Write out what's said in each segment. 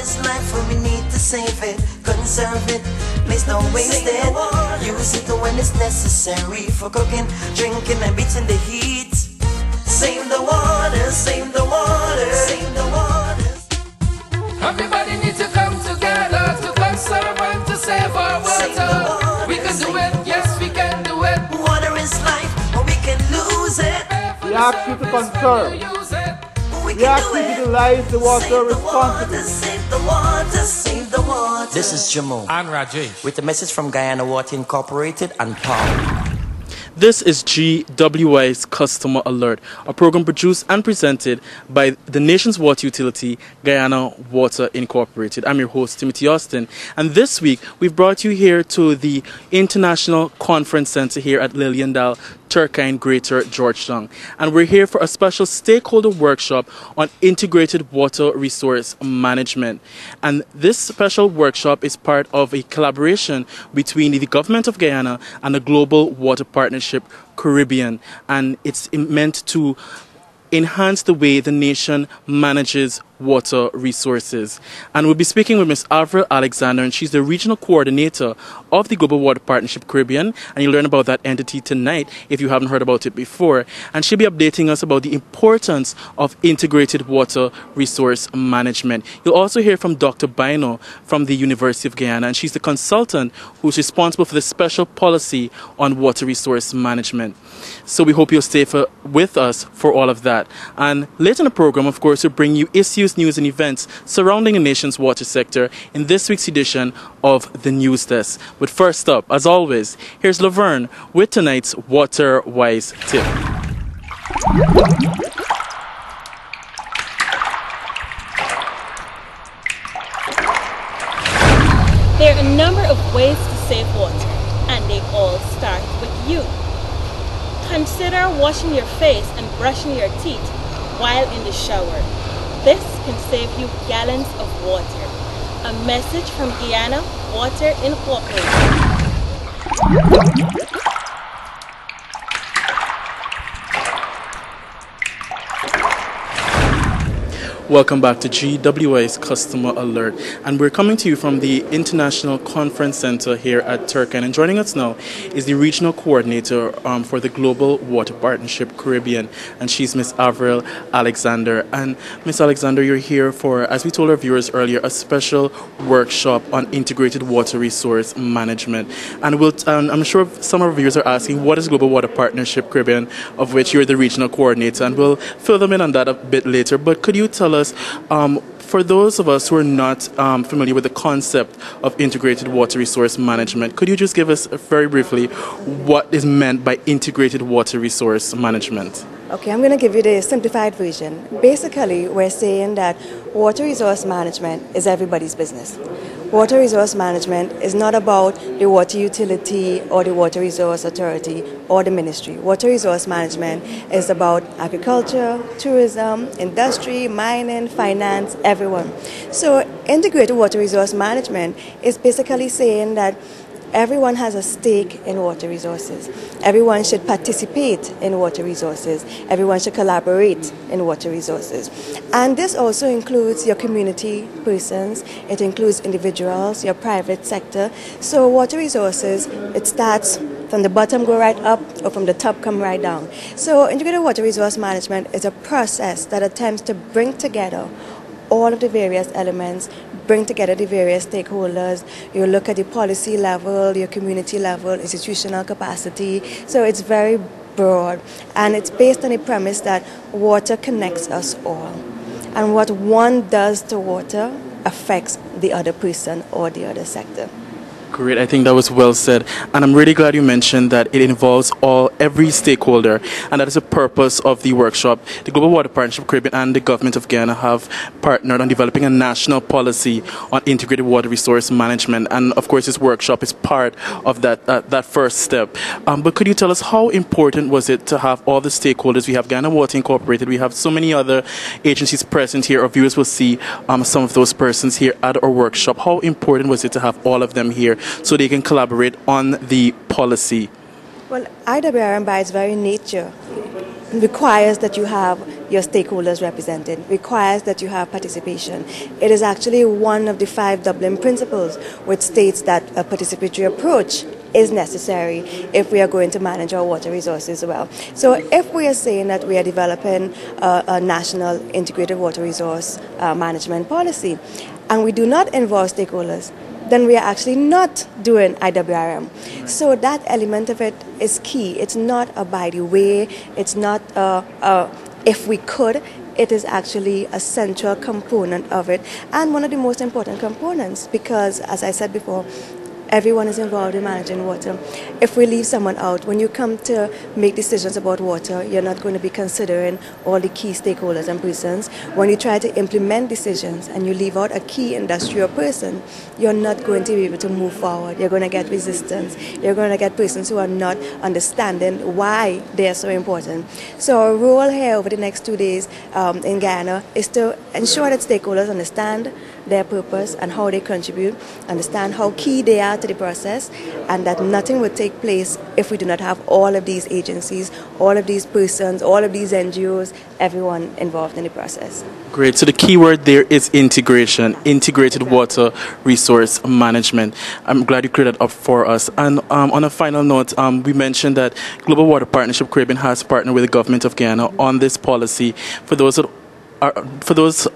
is life and we need to save it, conserve it, please don't waste it. Use it when it's necessary for cooking, drinking and beating the heat. Save the water, save the water, save the water. Everybody needs to come together to conserve and to save our water. We can do it, yes we can do it. Water is life, but we can lose it. We ask you to conserve. We ask you to utilize the water responsibly. Save the water, save the water. This is Jamo and Rajesh with a message from Guyana Water Incorporated and PAL. This is GWI's Customer Alert, a program produced and presented by the nation's water utility, Guyana Water Incorporated. I'm your host, Timothy Austin, and this week we've brought you here to the International Conference Center here at Liliendal, Turkeyen, Greater Georgetown. And we're here for a special stakeholder workshop on integrated water resource management. And this special workshop is part of a collaboration between the government of Guyana and the Global Water Partnership Caribbean. And it's meant to enhance the way the nation manages water resources. And we'll be speaking with Ms. Avril Alexander, and she's the regional coordinator of the Global Water Partnership Caribbean, and you'll learn about that entity tonight if you haven't heard about it before. And she'll be updating us about the importance of integrated water resource management. You'll also hear from Dr. Bino from the University of Guyana, and she's the consultant who's responsible for the special policy on water resource management. So we hope you'll stay with us for all of that. And later in the program, of course, we'll bring you issues, news and events surrounding the nation's water sector in this week's edition of the News Desk. But first up, as always, here's Laverne with tonight's Water Wise tip. There are a number of ways to save water, and they all start with you. Consider washing your face and brushing your teeth while in the shower. This can save you gallons of water. A message from Guyana Water Incorporated. Welcome back to GWI's Customer Alert, and we're coming to you from the International Conference Center here at Turkeyen, and joining us now is the regional coordinator for the Global Water Partnership Caribbean, and she's Ms. Avril Alexander. And Ms. Alexander, you're here for, as we told our viewers earlier, a special workshop on integrated water resource management. And I'm sure some of our viewers are asking, what is Global Water Partnership Caribbean, of which you're the regional coordinator, and we'll fill them in on that a bit later. But could you tell us, for those of us who are not familiar with the concept of integrated water resource management, could you just give us very briefly what is meant by integrated water resource management? Okay, I'm going to give you the simplified version. Basically, we're saying that water resource management is everybody's business. Water resource management is not about the water utility or the water resource authority or the ministry. Water resource management is about agriculture, tourism, industry, mining, finance, everyone. So integrated water resource management is basically saying that everyone has a stake in water resources. Everyone should participate in water resources. Everyone should collaborate in water resources. And this also includes your community persons. It includes individuals, your private sector. So water resources, it starts from the bottom, go right up, or from the top, come right down. So integrated water resource management is a process that attempts to bring together all of the various elements, bring together the various stakeholders. You look at the policy level, your community level, institutional capacity. So it's very broad, and it's based on the premise that water connects us all. And what one does to water affects the other person or the other sector. Great, I think that was well said, and I'm really glad you mentioned that it involves every stakeholder, and that is the purpose of the workshop. The Global Water Partnership Caribbean and the government of Guyana have partnered on developing a national policy on integrated water resource management, and of course this workshop is part of that first step. But could you tell us how important was it to have all the stakeholders? We have Guyana Water Incorporated, we have so many other agencies present here. Our viewers will see some of those persons here at our workshop. How important was it to have all of them here so they can collaborate on the policy? Well, IWRM by its very nature requires that you have your stakeholders represented, requires that you have participation. It is actually one of the 5 Dublin principles, which states that a participatory approach is necessary if we are going to manage our water resources well. So if we are saying that we are developing a national integrated water resource management policy, and we do not involve stakeholders, then we are actually not doing IWRM. So that element of it is key. It's not a by the way, it's not if we could, it is actually a central component of it, and one of the most important components, because as I said before, everyone is involved in managing water. If we leave someone out, when you come to make decisions about water, you're not going to be considering all the key stakeholders and persons. When you try to implement decisions and you leave out a key industrial person, you're not going to be able to move forward. You're going to get resistance. You're going to get persons who are not understanding why they're so important. So our role here over the next 2 days in Guyana is to ensure that stakeholders understand their purpose and how they contribute, understand how key they are to the process, and that nothing would take place if we do not have all of these agencies, all of these persons, all of these NGOs, everyone involved in the process. Great. So the key word there is integration, integrated water resource management. I'm glad you cleared that up for us. And on a final note, we mentioned that Global Water Partnership Caribbean has partnered with the government of Guyana on this policy. For those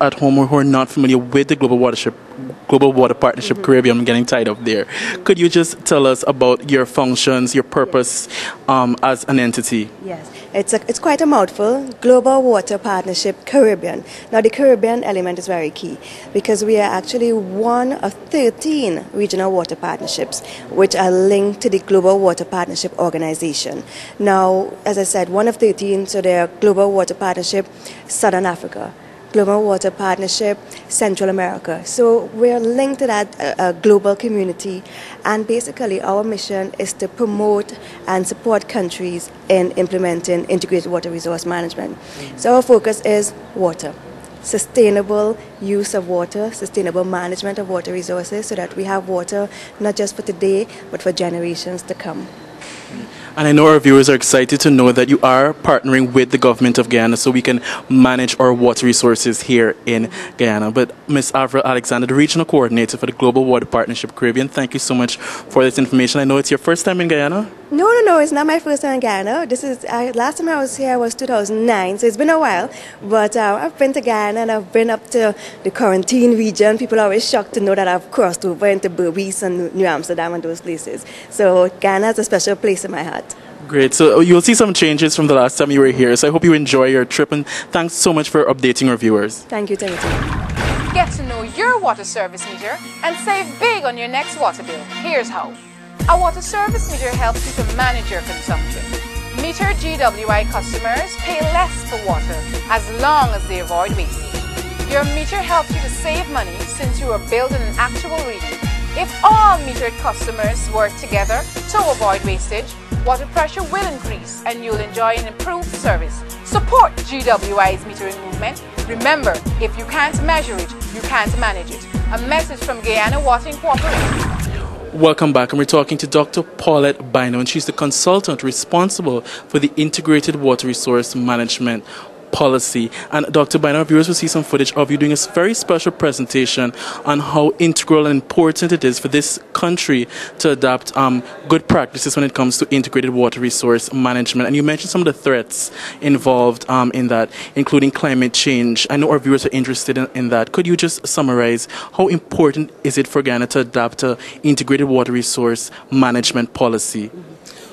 at home who are not familiar with the Global Water Partnership Caribbean, I'm getting tied up there. Could you just tell us about your functions, your purpose as an entity? Yes, it's quite a mouthful. Global Water Partnership Caribbean. Now the Caribbean element is very key because we are actually one of 13 regional water partnerships which are linked to the Global Water Partnership Organization. Now, as I said, one of 13, so there are Global Water Partnership Southern Africa, Global Water Partnership Central America. So we're linked to that global community, and basically our mission is to promote and support countries in implementing integrated water resource management. So our focus is water, sustainable use of water, sustainable management of water resources, so that we have water not just for today but for generations to come. And I know our viewers are excited to know that you are partnering with the government of Guyana so we can manage our water resources here in Guyana. But Ms. Avril Alexander, the Regional Coordinator for the Global Water Partnership Caribbean, thank you so much for this information. I know it's your first time in Guyana? No, it's not my first time in Guyana. This is last time I was here was 2009, so it's been a while. But I've been to Guyana and I've been up to the Quarantine region. People are always shocked to know that I've crossed over into Berbice and New Amsterdam and those places. So Guyana is a special place in my heart. Great. So you'll see some changes from the last time you were here. So I hope you enjoy your trip, and thanks so much for updating our viewers. Thank you, Timothy. Get to know your water service meter and save big on your next water bill. Here's how. A water service meter helps you to manage your consumption. Meter GWI customers pay less for water as long as they avoid wastage. Your meter helps you to save money since you are billed in an actual reading. If all metered customers work together to avoid wastage, water pressure will increase and you'll enjoy an improved service. Support GWI's metering movement. Remember, if you can't measure it, you can't manage it. A message from Guyana Water Incorporated. Welcome back, and we're talking to Dr. Paulette Bino, and she's the consultant responsible for the Integrated Water Resource Management Policy. And Dr. Bino, our viewers will see some footage of you doing a very special presentation on how integral and important it is for this country to adopt good practices when it comes to integrated water resource management. And you mentioned some of the threats involved in that, including climate change. I know our viewers are interested in that. Could you just summarize how important is it for Guyana to adopt an integrated water resource management policy?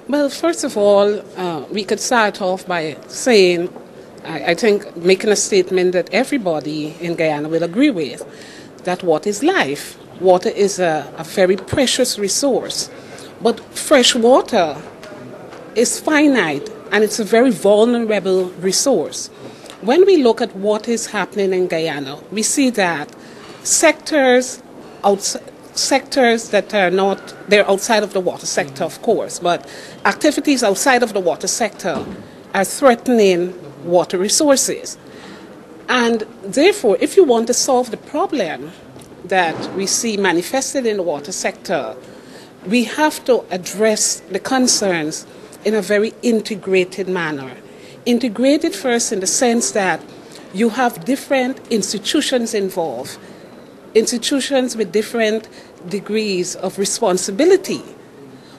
Well, first of all, we could start off by saying, I think making a statement that everybody in Guyana will agree with, that water is life. Water is a very precious resource. But fresh water is finite and it's a very vulnerable resource. When we look at what is happening in Guyana, we see that sectors that are not, they're outside of the water sector, of course, but activities outside of the water sector are threatening water resources. And therefore, if you want to solve the problem that we see manifested in the water sector, we have to address the concerns in a very integrated manner. Integrated first in the sense that you have different institutions involved, institutions with different degrees of responsibility.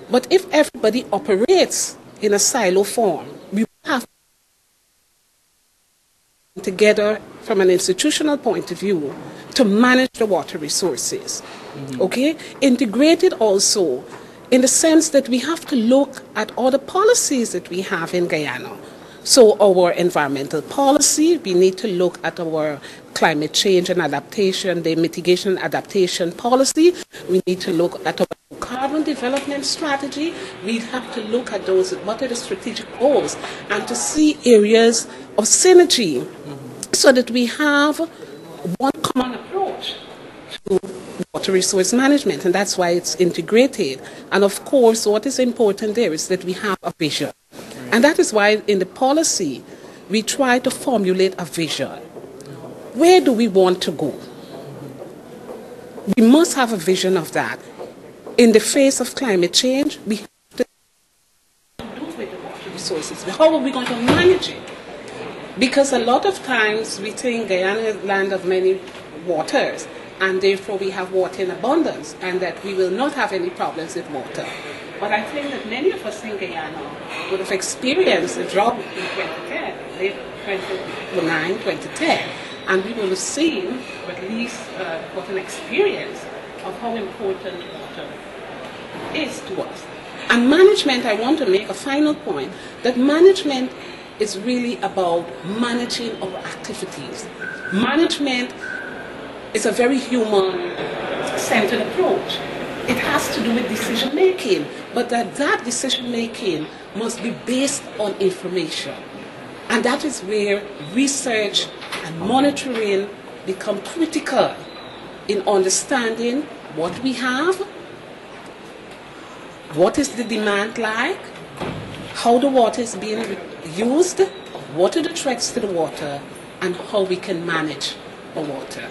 But if everybody operates in a silo form, we have together from an institutional point of view to manage the water resources. Okay? Integrated also in the sense that we have to look at all the policies that we have in Guyana. So our environmental policy, we need to look at our climate change and adaptation, the mitigation and adaptation policy. We need to look at our carbon development strategy. We have to look at those, what are the strategic goals, and to see areas of synergy so that we have one common approach to water resource management, and that's why it's integrated. And of course, what is important there is that we have a vision. And that is why in the policy, we try to formulate a vision. Where do we want to go? We must have a vision of that. In the face of climate change, we have to do with the water resources. How are we going to manage it? Because a lot of times we think Guyana is a land of many waters, and therefore we have water in abundance, and that we will not have any problems with water. But I think that many of us in Guyana would have experienced a drought in 2010, late 2009, 2010, and we will have seen, or at least got an experience of how important water is to us. And management, I want to make a final point, that management is really about managing our activities. Management is a very human-centered approach. It has to do with decision making, but that decision making must be based on information. And that is where research and monitoring become critical in understanding what we have, what is the demand like, how the water is being used, what are the threats to the water, and how we can manage our water.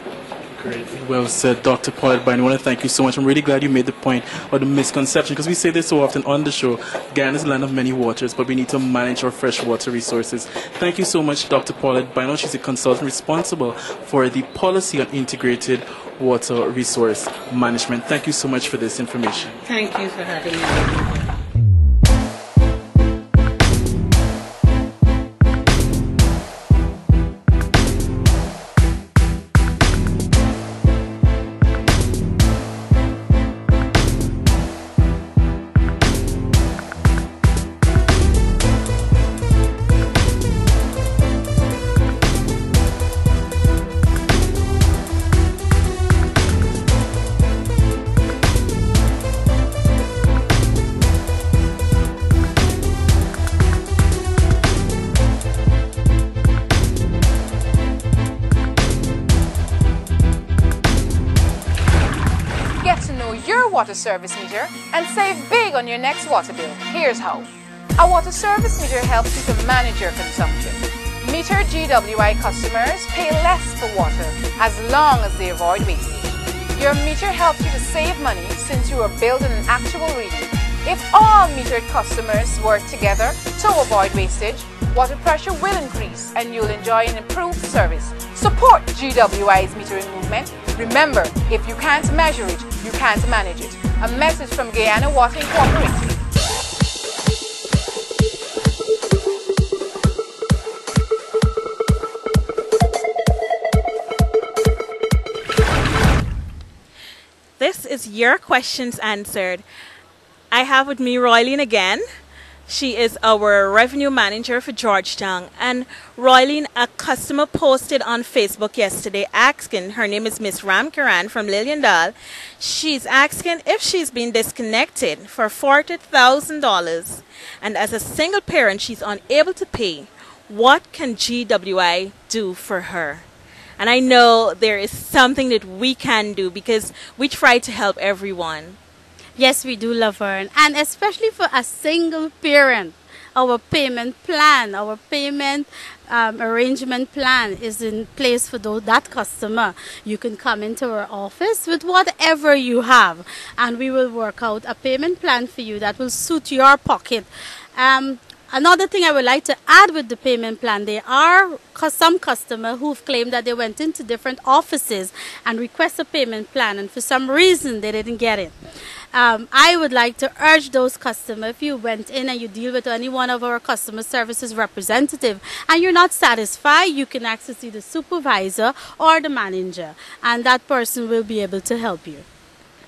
Great. Well said, Dr. Paulette. I want to thank you so much. I'm really glad you made the point of the misconception, because we say this so often on the show. Guyana is a land of many waters, but we need to manage our freshwater resources. Thank you so much, Dr. Paulette. I know she's a consultant responsible for the policy on integrated water resource management. Thank you so much for this information. Thank you for having me. Water service meter and save big on your next water bill. Here's how. A water service meter helps you to manage your consumption. Meter GWI customers pay less for water as long as they avoid wastage. Your meter helps you to save money since you are billed on an actual reading. If all metered customers work together to avoid wastage, water pressure will increase and you'll enjoy an improved service. Support GWI's metering movement. Remember, if you can't measure it, you can't manage it. A message from Guyana Water Incorporated. This is your questions answered. I have with me Roylene again. She is our revenue manager for Georgetown. And Roylene, a customer posted on Facebook yesterday asking, her name is Miss Ramkaran from Liliendal. She's asking if she's been disconnected for $40,000. And as a single parent, she's unable to pay. What can GWI do for her? And I know there is something that we can do because we try to help everyone. Yes, we do, Laverne, and especially for a single parent, our payment plan, our payment arrangement plan is in place for that customer. You can come into our office with whatever you have, and we will work out a payment plan for you that will suit your pocket. Another thing I would like to add with the payment plan, there are some customers who've claimed that they went into different offices and request a payment plan, and for some reason they didn't get it. I would like to urge those customers, if you went in and you deal with any one of our customer services representative and you're not satisfied, you can access either the supervisor or the manager, and that person will be able to help you.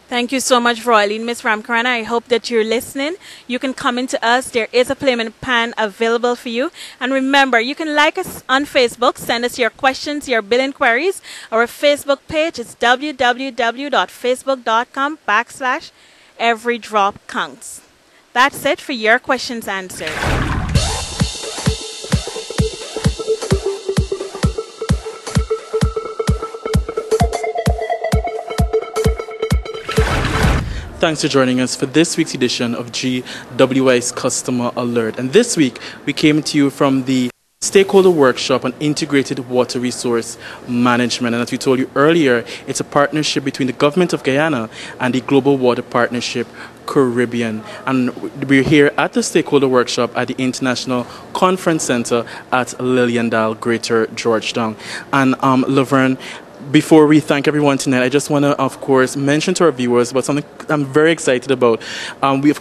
Thank you so much, Royalene. Ms. Ramkarana, I hope that you're listening. You can come into us. There is a payment plan available for you. And remember, you can like us on Facebook. Send us your questions, your bill inquiries. Our Facebook page is www.facebook.com/everydropcounts. That's it for your questions answered. Thanks for joining us for this week's edition of GWI's Customer Alert. And this week, we came to you from the Stakeholder Workshop on Integrated Water Resource Management. And as we told you earlier, it's a partnership between the Government of Guyana and the Global Water Partnership Caribbean. And we're here at the Stakeholder Workshop at the International Conference Center at Lilliandale, Greater Georgetown. And Laverne, before we thank everyone tonight, I just want to, of course, mention to our viewers about something I'm very excited about. We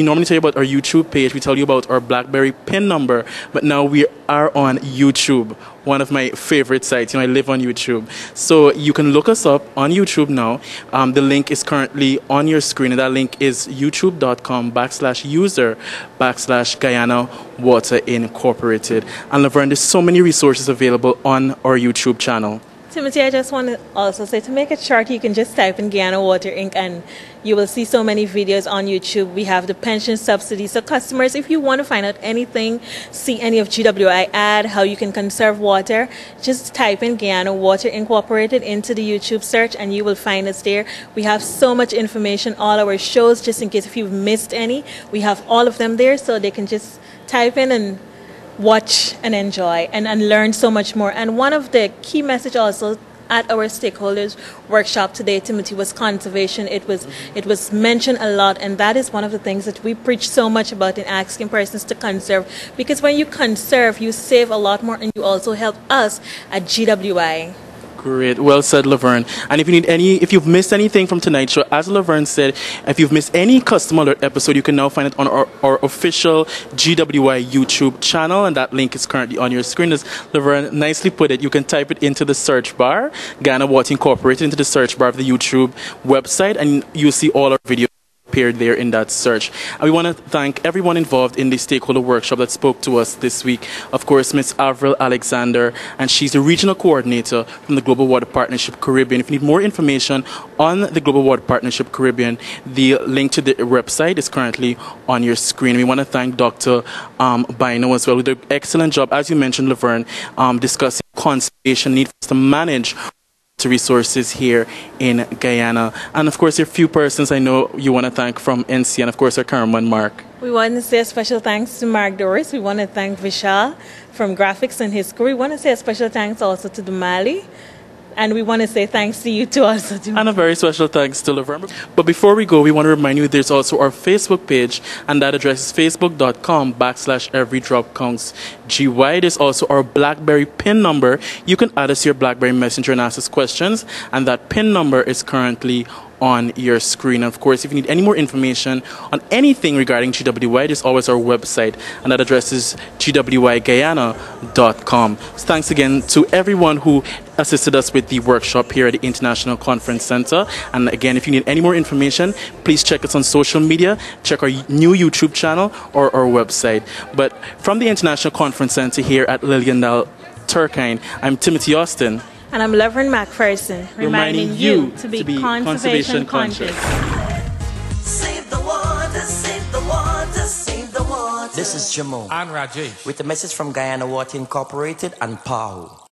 normally tell you about our YouTube page. We tell you about our BlackBerry PIN number, but now we are on YouTube, one of my favorite sites. I live on YouTube. So you can look us up on YouTube now. The link is currently on your screen, and that link is youtube.com/user/Guyana Water Incorporated. And Laverne, there's so many resources available on our YouTube channel. Timothy, I just want to also say, to make it short, you can just type in Guyana Water Inc. and you will see so many videos on YouTube. We have the pension subsidy. So customers, if you want to find out anything, see any of GWI ad, how you can conserve water, just type in Guyana Water Incorporated into the YouTube search and you will find us there. We have so much information, all our shows, just in case if you've missed any, we have all of them there, so they can just type in and watch and enjoy and learn so much more. And one of the key message also at our stakeholders workshop today, Timothy, was conservation. It was mentioned a lot, and that is one of the things that we preach so much about in asking persons to conserve, because when you conserve, you save a lot more and you also help us at GWI. Great. Well said, Laverne. And if you've missed anything from tonight's show, as Laverne said, if you've missed any Customer Alert episode, you can now find it on our official GWI YouTube channel, and that link is currently on your screen. As Laverne nicely put it, you can type it into the search bar, Guyana Water Incorporated, into the search bar of the YouTube website, and you'll see all our videos appeared there in that search. And we want to thank everyone involved in the Stakeholder Workshop that spoke to us this week. Of course, Ms. Avril Alexander, and she's the Regional Coordinator from the Global Water Partnership Caribbean. If you need more information on the Global Water Partnership Caribbean, the link to the website is currently on your screen. We want to thank Dr. Bino as well, who did an excellent job, as you mentioned, Laverne, discussing conservation need for us to manage resources here in Guyana. And of course, there are a few persons I know you want to thank from NC, and of course our cameraman Mark. We want to say a special thanks to Mark Doris. We want to thank Vishal from Graphics and his crew. We want to say a special thanks also to Dumali. And we want to say thanks to you too also. And a very special thanks to Laverne. But before we go, we want to remind you there's also our Facebook page, and that address is facebook.com/everydropcountsgy. There's also our BlackBerry PIN number. You can add us to your BlackBerry Messenger and ask us questions, and that PIN number is currently on your screen. Of course, if you need any more information on anything regarding GWI, there's always our website, and that address is gwiguyana.com. So thanks again to everyone who assisted us with the workshop here at the International Conference Center. And again, if you need any more information, please check us on social media, check our new YouTube channel or our website. But from the International Conference Center here at Lilliandale, Turkeyen, I'm Timothy Austin. And I'm Laverne McPherson, reminding you to be conservation conscious. Save the water, save the water, save the water. This is Jamo And Rajesh. with a message from Guyana Water Incorporated and PAHO.